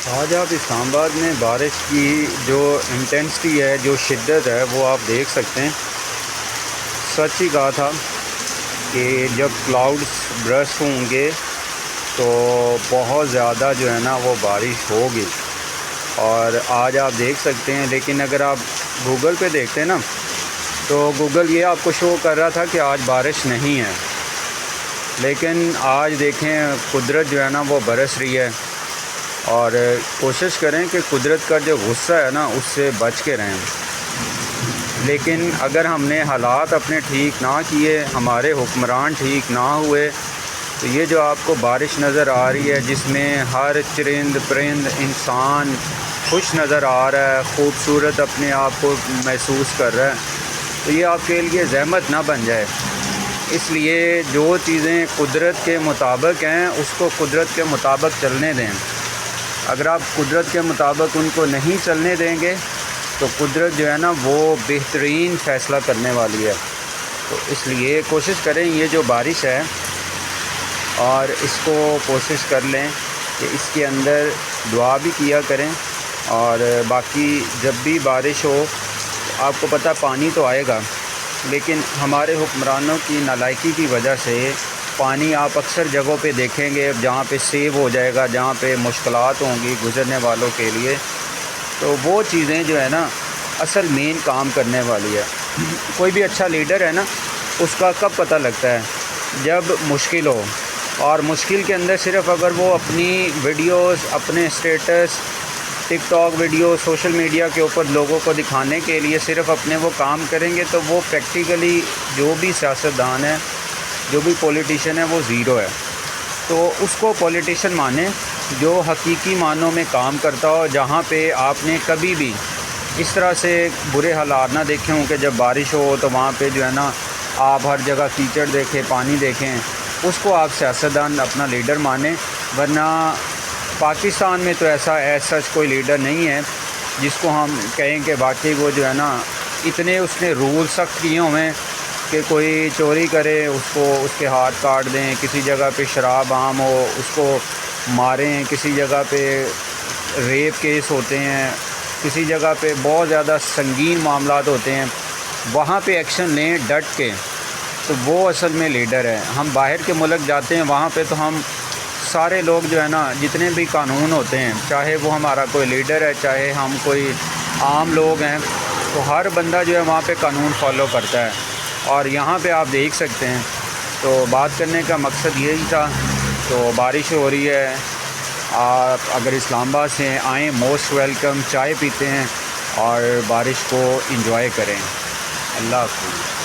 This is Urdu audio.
آج آپ اسلام آباد میں بارش کی جو انٹینسٹی ہے، جو شدت ہے، وہ آپ دیکھ سکتے ہیں۔ سچ ہی کہا تھا کہ جب کلاؤڈز برس ہوں گے تو بہت زیادہ جو ہے نا وہ بارش ہوگی، اور آج آپ دیکھ سکتے ہیں۔ لیکن اگر آپ گوگل پہ دیکھتے ہیں نا تو گوگل یہ آپ کو شو کر رہا تھا کہ آج بارش نہیں ہے، لیکن آج دیکھیں قدرت جو ہے نا وہ برس رہی ہے۔ اور کوشش کریں کہ قدرت کا جو غصہ ہے نا اس سے بچ کے رہیں۔ لیکن اگر ہم نے حالات اپنے ٹھیک نہ کیے، ہمارے حکمران ٹھیک نہ ہوئے، تو یہ جو آپ کو بارش نظر آ رہی ہے جس میں ہر چرند پرند انسان خوش نظر آ رہا ہے، خوبصورت اپنے آپ کو محسوس کر رہا ہے، تو یہ آپ کے لیے زحمت نہ بن جائے۔ اس لیے جو چیزیں قدرت کے مطابق ہیں اس کو قدرت کے مطابق چلنے دیں۔ اگر آپ قدرت کے مطابق ان کو نہیں چلنے دیں گے تو قدرت جو ہے نا وہ بہترین فیصلہ کرنے والی ہے۔ تو اس لیے کوشش کریں یہ جو بارش ہے، اور اس کو کوشش کر لیں کہ اس کے اندر دعا بھی کیا کریں، اور باقی جب بھی بارش ہو آپ کو پتہ پانی تو آئے گا، لیکن ہمارے حکمرانوں کی نالائکی کی وجہ سے پانی آپ اکثر جگہوں پہ دیکھیں گے جہاں پہ سیو ہو جائے گا، جہاں پہ مشکلات ہوں گی گزرنے والوں کے لیے، تو وہ چیزیں جو ہے نا اصل مین کام کرنے والی ہے۔ کوئی بھی اچھا لیڈر ہے نا اس کا کب پتہ لگتا ہے؟ جب مشکل ہو، اور مشکل کے اندر صرف اگر وہ اپنی ویڈیوز، اپنے اسٹیٹس، ٹک ٹاک ویڈیو، سوشل میڈیا کے اوپر لوگوں کو دکھانے کے لیے صرف اپنے وہ کام کریں گے تو وہ پریکٹیکلی جو بھی سیاستدان ہے، جو بھی پولیٹیشین ہے، وہ زیرو ہے۔ تو اس کو پولیٹیشین مانیں جو حقیقی معنوں میں کام کرتا ہو، جہاں پہ آپ نے کبھی بھی اس طرح سے برے حالات نہ دیکھے ہوں کہ جب بارش ہو تو وہاں پہ جو ہے نا آپ ہر جگہ کیچڑ دیکھیں، پانی دیکھیں، اس کو آپ سیاستدان اپنا لیڈر مانیں۔ ورنہ پاکستان میں تو ایسا سچ کوئی لیڈر نہیں ہے جس کو ہم کہیں کہ واقعی وہ جو ہے نا اتنے اس نے رول سخت کیے ہوئے ہیں کہ کوئی چوری کرے اس کے ہاتھ کاٹ دیں، کسی جگہ پہ شراب عام ہو اس کو ماریں، کسی جگہ پہ ریپ کیس ہوتے ہیں، کسی جگہ پہ بہت زیادہ سنگین معاملات ہوتے ہیں، وہاں پہ ایکشن لیں ڈٹ کے، تو وہ اصل میں لیڈر ہے۔ ہم باہر کے ملک جاتے ہیں، وہاں پہ تو ہم سارے لوگ جو ہے نا جتنے بھی قانون ہوتے ہیں، چاہے وہ ہمارا کوئی لیڈر ہے، چاہے ہم کوئی عام لوگ ہیں، تو ہر بندہ جو ہے وہاں پہ قانون فالو کرتا ہے۔ اور یہاں پہ آپ دیکھ سکتے ہیں، تو بات کرنے کا مقصد یہی تھا۔ تو بارش ہو رہی ہے، آپ اگر اسلام آباد سے آئیں موسٹ ویلکم، چائے پیتے ہیں اور بارش کو انجوائے کریں۔ اللہ حافظ۔